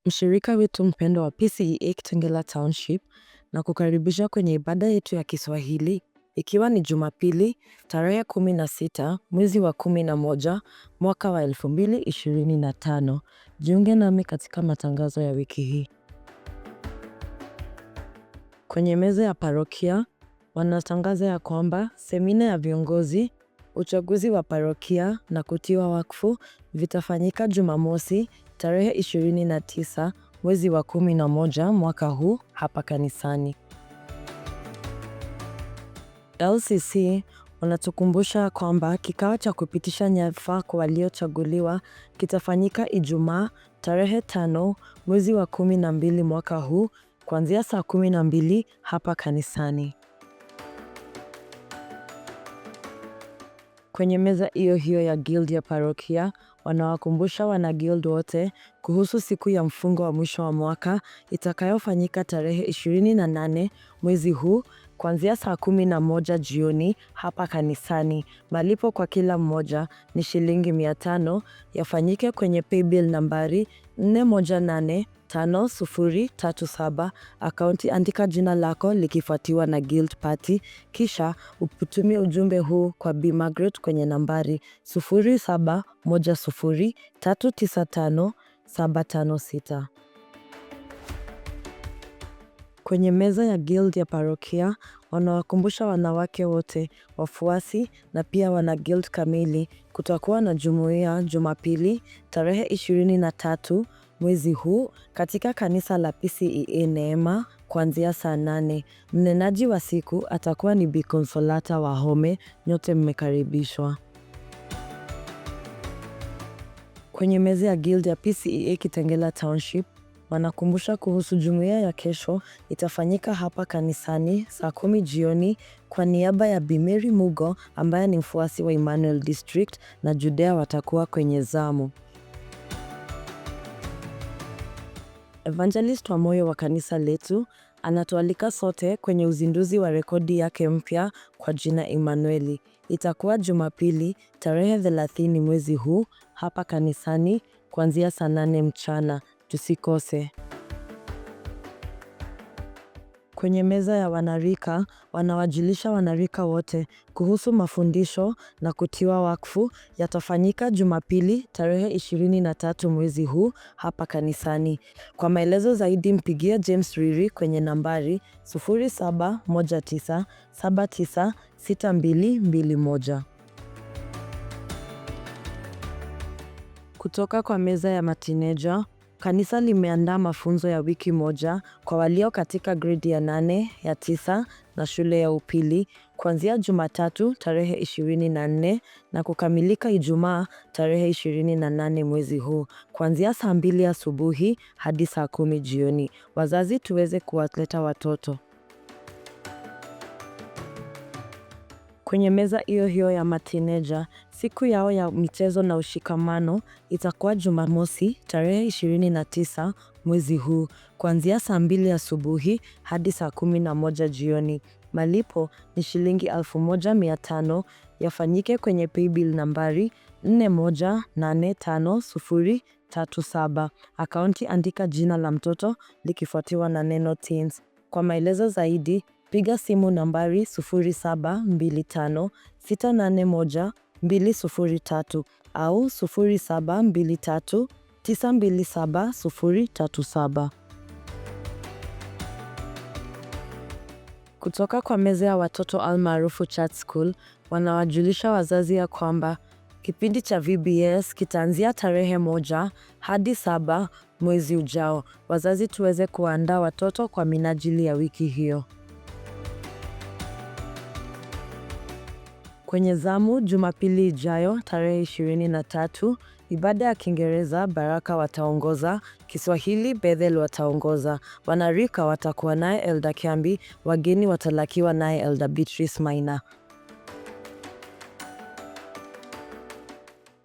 Mshirika wetu mpendwa wa PCEA Kitengela Township na kukaribisha kwenye ibada yetu ya Kiswahili, ikiwa ni Jumapili tarehe 16 mwezi wa 11 mwaka wa 2025. Jiunge nami katika matangazo ya wiki hii. Kwenye meza ya parokia wanatangaza ya kwamba semina ya viongozi, uchaguzi wa parokia na kutiwa wakfu vitafanyika Jumamosi tarehe 29 mwezi wa 11 mwaka huu hapa kanisani. LCC wanatukumbusha kwamba kikao cha kupitisha nyadhifa kwa waliochaguliwa kitafanyika Ijumaa tarehe 5 mwezi wa 12 mwaka huu kuanzia saa 12 hapa kanisani. Kwenye meza hiyo hiyo ya guild ya parokia wanawakumbusha wana guild wote kuhusu siku ya mfungo wa mwisho wa mwaka itakayofanyika tarehe 28 mwezi huu kuanzia saa 11 jioni hapa kanisani. Malipo kwa kila mmoja ni shilingi 500, yafanyike kwenye paybill nambari 418537. Akaunti, andika jina lako likifuatiwa na guild party, kisha utumie ujumbe huu kwa Bi Margaret kwenye nambari 0710395756. Kwenye meza ya guild ya parokia wanawakumbusha wanawake wote, wafuasi na pia wana guild kamili kutakuwa na jumuiya Jumapili tarehe 23 mwezi huu katika kanisa la PCEA Neema kuanzia saa 8. Mnenaji wa siku atakuwa ni Bi Consolata Wahome. Nyote mmekaribishwa. Kwenye meza ya guild ya PCEA Kitengela Township wanakumbusha kuhusu jumuiya ya kesho itafanyika hapa kanisani saa 10 jioni kwa niaba ya Bi Mary Mugo ambaye ni mfuasi wa Emmanuel District na Judea watakuwa kwenye zamu. Evangelist wa moyo wa kanisa letu anatualika sote kwenye uzinduzi wa rekodi yake mpya kwa jina Emmanueli. Itakuwa Jumapili tarehe 30 mwezi huu hapa kanisani kuanzia saa 8 mchana. Tusikose. Kwenye meza ya wanarika wanawajulisha wanarika wote kuhusu mafundisho na kutiwa wakfu yatafanyika Jumapili tarehe 23 mwezi huu hapa kanisani. Kwa maelezo zaidi mpigie James Riri kwenye nambari 0719796221. Kutoka kwa meza ya matineja, kanisa limeandaa mafunzo ya wiki moja kwa walio katika grade ya 8, ya 9 na shule ya upili kuanzia Jumatatu tarehe 24 na kukamilika Ijumaa tarehe 28 mwezi huu kuanzia saa 2 asubuhi hadi saa 10 jioni. Wazazi tuweze kuwaleta watoto. Kwenye meza hiyo hiyo ya matineja, siku yao ya michezo na ushikamano itakuwa Jumamosi tarehe 29 mwezi huu kuanzia saa 2 asubuhi hadi saa 11 jioni. Malipo ni shilingi 1500, yafanyike kwenye paybill nambari 418537. Akaunti, andika jina la mtoto likifuatiwa na neno teens. Kwa maelezo zaidi piga simu nambari 0725681203 au 0723927037. Kutoka kwa meza ya watoto almaarufu Chat School wanawajulisha wazazi ya kwamba kipindi cha VBS kitaanzia tarehe 1 hadi 7 mwezi ujao. Wazazi tuweze kuandaa watoto kwa minajili ya wiki hiyo. Kwenye zamu Jumapili ijayo tarehe 23, ibada ya Kiingereza Baraka wataongoza, Kiswahili Bethel wataongoza. Wanarika watakuwa naye Elda Kiambi, wageni watalakiwa naye Elda Beatrice Maina.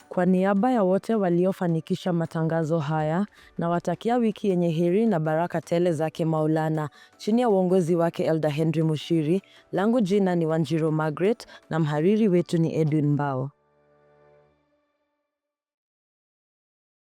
Kwa niaba ya wote waliofanikisha matangazo haya na watakia wiki yenye heri na baraka tele zake Maulana chini ya uongozi wake Elda Henry Mushiri. Langu jina ni Wanjiru Margaret na mhariri wetu ni Edwin Mbao.